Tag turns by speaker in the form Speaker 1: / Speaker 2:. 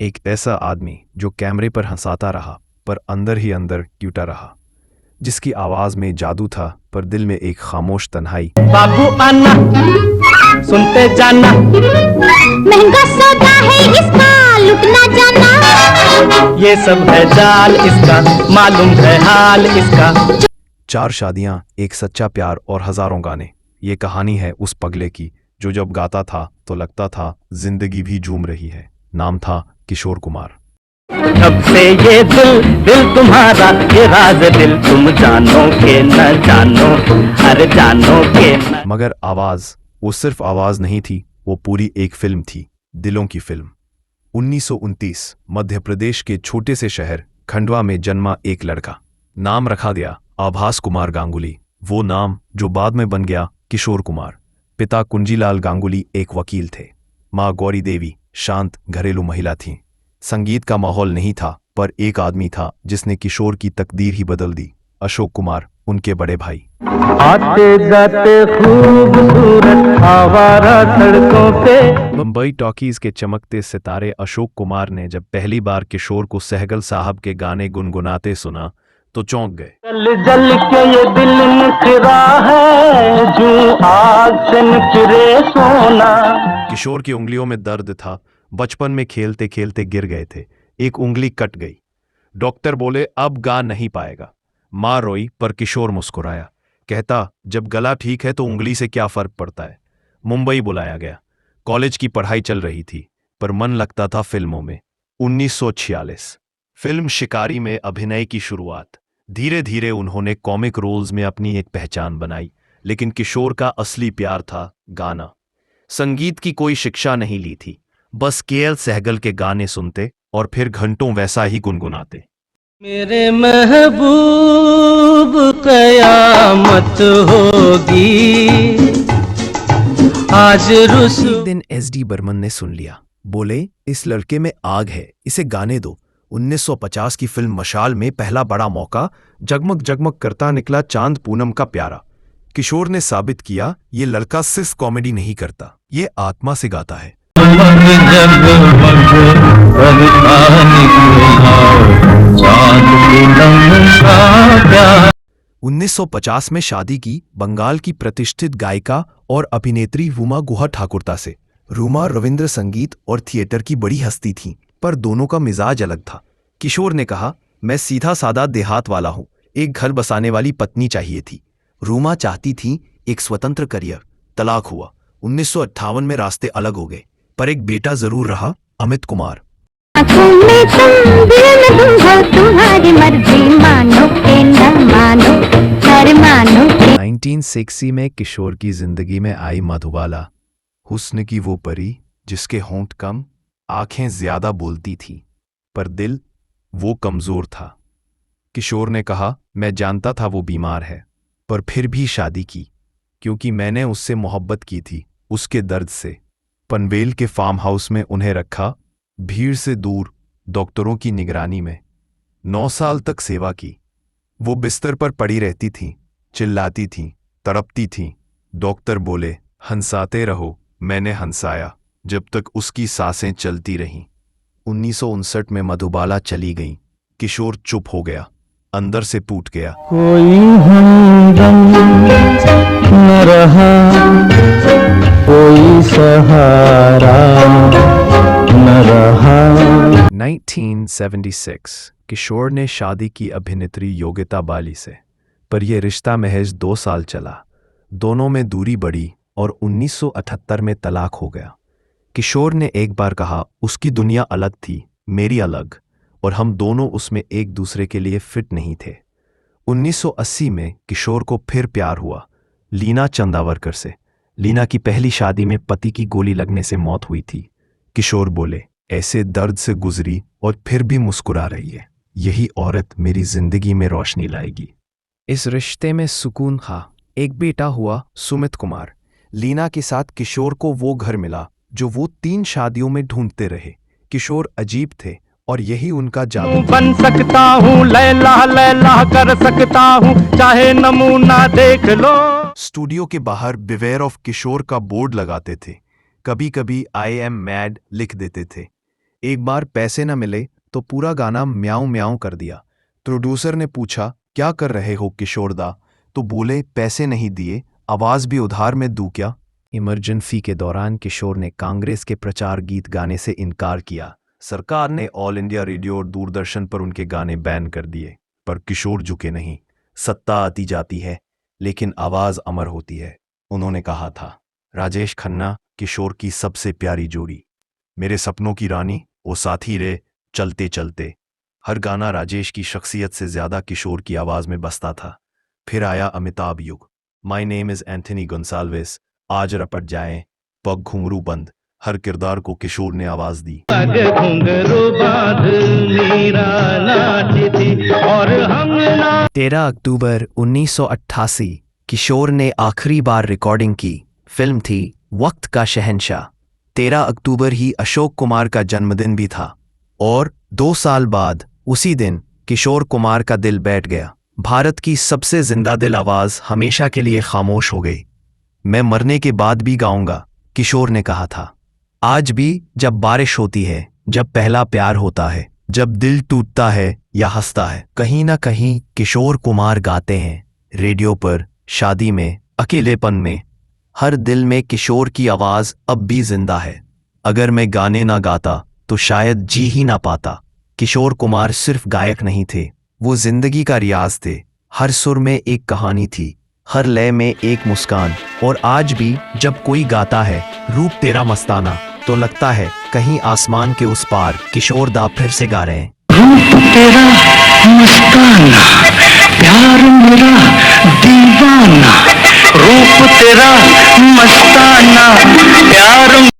Speaker 1: एक ऐसा आदमी जो कैमरे पर हंसाता रहा पर अंदर ही अंदर ट्यूटा रहा, जिसकी आवाज में जादू था पर दिल में एक खामोश तन्हाई।
Speaker 2: बाबू आना सुनते जाना,
Speaker 3: महंगा सौदा है इसका लुट ना जाना,
Speaker 2: ये सब है जाल इसका, मालूम है हाल इसका।
Speaker 1: 4 शादियां, एक सच्चा प्यार और हजारों गाने। ये कहानी है उस पगले की जो जब गाता था तो लगता था जिंदगी भी झूम रही है। नाम था किशोर कुमार।
Speaker 2: जब से ये दिल दिल तुम्हारा, ये राज दिल तुम जानो के न जानो, अरे जानो के न।
Speaker 1: मगर आवाज वो सिर्फ आवाज नहीं थी, वो पूरी एक फिल्म थी, दिलों की फिल्म। 1929 मध्य प्रदेश के छोटे से शहर खंडवा में जन्मा एक लड़का। नाम रखा गया आभास कुमार गांगुली, वो नाम जो बाद में बन गया किशोर कुमार। पिता कुंजीलाल गांगुली एक वकील थे, माँ गौरी देवी शांत घरेलू महिला थीं। संगीत का माहौल नहीं था, पर एक आदमी था जिसने किशोर की तकदीर ही बदल दी, अशोक कुमार, उनके बड़े भाई।
Speaker 2: आते जाते खूबसूरत आवारा सड़कों पे।
Speaker 1: मुंबई टॉकीज के चमकते सितारे अशोक कुमार ने जब पहली बार किशोर को सहगल साहब के गाने गुनगुनाते सुना तो चौंक गए।
Speaker 2: जल जल के ये दिल निखरा है, जो आग से निखरे सोना।
Speaker 1: किशोर की उंगलियों में दर्द था, बचपन में खेलते खेलते गिर गए थे, एक उंगली कट गई। डॉक्टर बोले अब गा नहीं पाएगा। मां रोई पर किशोर मुस्कुराया, कहता जब गला ठीक है तो उंगली से क्या फर्क पड़ता है। मुंबई बुलाया गया। कॉलेज की पढ़ाई चल रही थी पर मन लगता था फिल्मों में। 1946 फिल्म शिकारी में अभिनय की शुरुआत। धीरे धीरे उन्होंने कॉमिक रोल्स में अपनी एक पहचान बनाई, लेकिन किशोर का असली प्यार था गाना। संगीत की कोई शिक्षा नहीं ली थी, बस केएल सहगल के गाने सुनते और फिर घंटों वैसा ही गुनगुनाते।
Speaker 2: मेरे महबूब कयामत होगी आज
Speaker 1: एक दिन एसडी बर्मन ने सुन लिया, बोले इस लड़के में आग है, इसे गाने दो। 1950 की फिल्म मशाल में पहला बड़ा मौका, जगमग जगमग करता निकला चांद पूनम का प्यारा। किशोर ने साबित किया ये लड़का सिर्फ कॉमेडी नहीं करता, ये आत्मा से गाता है। 1950 में शादी की बंगाल की प्रतिष्ठित गायिका और अभिनेत्री रूमा गुहा ठाकुरता से। रूमा रविंद्र संगीत और थिएटर की बड़ी हस्ती थी, पर दोनों का मिजाज अलग था। किशोर ने कहा मैं सीधा सादा देहात वाला हूं, एक घर बसाने वाली पत्नी चाहिए थी। रूमा चाहती थी एक स्वतंत्र करियर। तलाक हुआ। 1958 में रास्ते अलग हो गए, पर एक बेटा जरूर रहा, अमित कुमार।
Speaker 3: आँखों में तुम दिल में तुम हो, तुम्हारी मर्जी मानो के न मानो, कर मानो के।
Speaker 1: 1960 में किशोर की जिंदगी में आई मधुबाला, हुस्न की वो परी जिसके होंठ कम, आंखें ज्यादा बोलती थी, पर दिल वो कमजोर था। किशोर ने कहा मैं जानता था वो बीमार है, पर फिर भी शादी की, क्योंकि मैंने उससे मोहब्बत की थी, उसके दर्द से। पनवेल के फार्म हाउस में उन्हें रखा, भीड़ से दूर, डॉक्टरों की निगरानी में। 9 साल तक सेवा की। वो बिस्तर पर पड़ी रहती थीं, चिल्लाती थीं, तड़पती थीं। डॉक्टर बोले हंसाते रहो, मैंने हंसाया जब तक उसकी सांसें चलती रहीं। 1959 में मधुबाला चली गई। किशोर चुप हो गया, अंदर से टूट गया।
Speaker 2: कोई हमदम न रहा, कोई सहारा न रहा।
Speaker 1: 1976 किशोर ने शादी की अभिनेत्री योगिता बाली से, पर यह रिश्ता महज 2 साल चला। दोनों में दूरी बढ़ी और 1978 में तलाक हो गया। किशोर ने एक बार कहा उसकी दुनिया अलग थी, मेरी अलग, और हम दोनों उसमें एक दूसरे के लिए फिट नहीं थे। 1980 में किशोर को फिर प्यार हुआ, लीना चंदावरकर से। लीना की पहली शादी में पति की गोली लगने से मौत हुई थी। किशोर बोले ऐसे दर्द से गुजरी और फिर भी मुस्कुरा रही है, यही औरत मेरी जिंदगी में रोशनी लाएगी। इस रिश्ते में सुकून था। एक बेटा हुआ, सुमित कुमार। लीना के साथ किशोर को वो घर मिला जो वो 3 शादियों में ढूंढते रहे। किशोर अजीब थे और यही उनका जादू।
Speaker 2: बन सकता हूँ लैला लैला कर सकता हूँ, चाहे नमूना देख लो।
Speaker 1: स्टूडियो के बाहर बिवेयर ऑफ किशोर का बोर्ड लगाते थे, कभी कभी आई एम मैड लिख देते थे। एक बार पैसे न मिले तो पूरा गाना म्याऊं म्याऊं कर दिया। प्रोड्यूसर ने पूछा, क्या कर रहे हो किशोर दा? तो बोले, पैसे नहीं दिए, आवाज भी उधार में दूं क्या? इमरजेंसी के दौरान किशोर ने कांग्रेस के प्रचार गीत गाने से इनकार किया। सरकार ने ऑल इंडिया रेडियो और दूरदर्शन पर उनके गाने बैन कर दिए, पर किशोर झुके नहीं। सत्ता आती जाती है, लेकिन आवाज अमर होती है। उन्होंने कहा था, राजेश खन्ना किशोर की सबसे प्यारी जोड़ी, मेरे सपनों की रानी, वो साथी रे चलते चलते। हर गाना राजेश की शख्सियत से ज्यादा किशोर की आवाज में बसता था। फिर आया अमिताभ युग। My name is Anthony Gonsalves, आज रपट जाएं, पग घुंघरू बंद। हर किरदार को किशोर ने आवाज दी।
Speaker 2: पग घुंघरू बांध मीरा नाचती और हम
Speaker 1: 13 अक्टूबर 1988 किशोर ने आखिरी बार रिकॉर्डिंग की। फिल्म थी वक्त का शहंशाह। 13 अक्टूबर ही अशोक कुमार का जन्मदिन भी था और 2 साल बाद उसी दिन किशोर कुमार का दिल बैठ गया। भारत की सबसे जिंदा दिल आवाज हमेशा के लिए खामोश हो गई। मैं मरने के बाद भी गाऊंगा, किशोर ने कहा था। आज भी जब बारिश होती है, जब पहला प्यार होता है, जब दिल टूटता है या हंसता है, कहीं ना कहीं किशोर कुमार गाते हैं। रेडियो पर, शादी में, अकेलेपन में, हर दिल में किशोर की आवाज अब भी जिंदा है। अगर मैं गाने ना गाता तो शायद जी ही ना पाता। किशोर कुमार सिर्फ गायक नहीं थे, वो जिंदगी का रियाज थे। हर सुर में एक कहानी थी, हर लय में एक मुस्कान। और आज भी जब कोई गाता है रूप तेरा मस्ताना, तो लगता है कहीं आसमान के उस पार किशोर दा फिर से गा रहे हैं।
Speaker 2: रूप तेरा मस्ताना, प्यार मेरा दीवाना। रूप तेरा मस्ताना, प्यार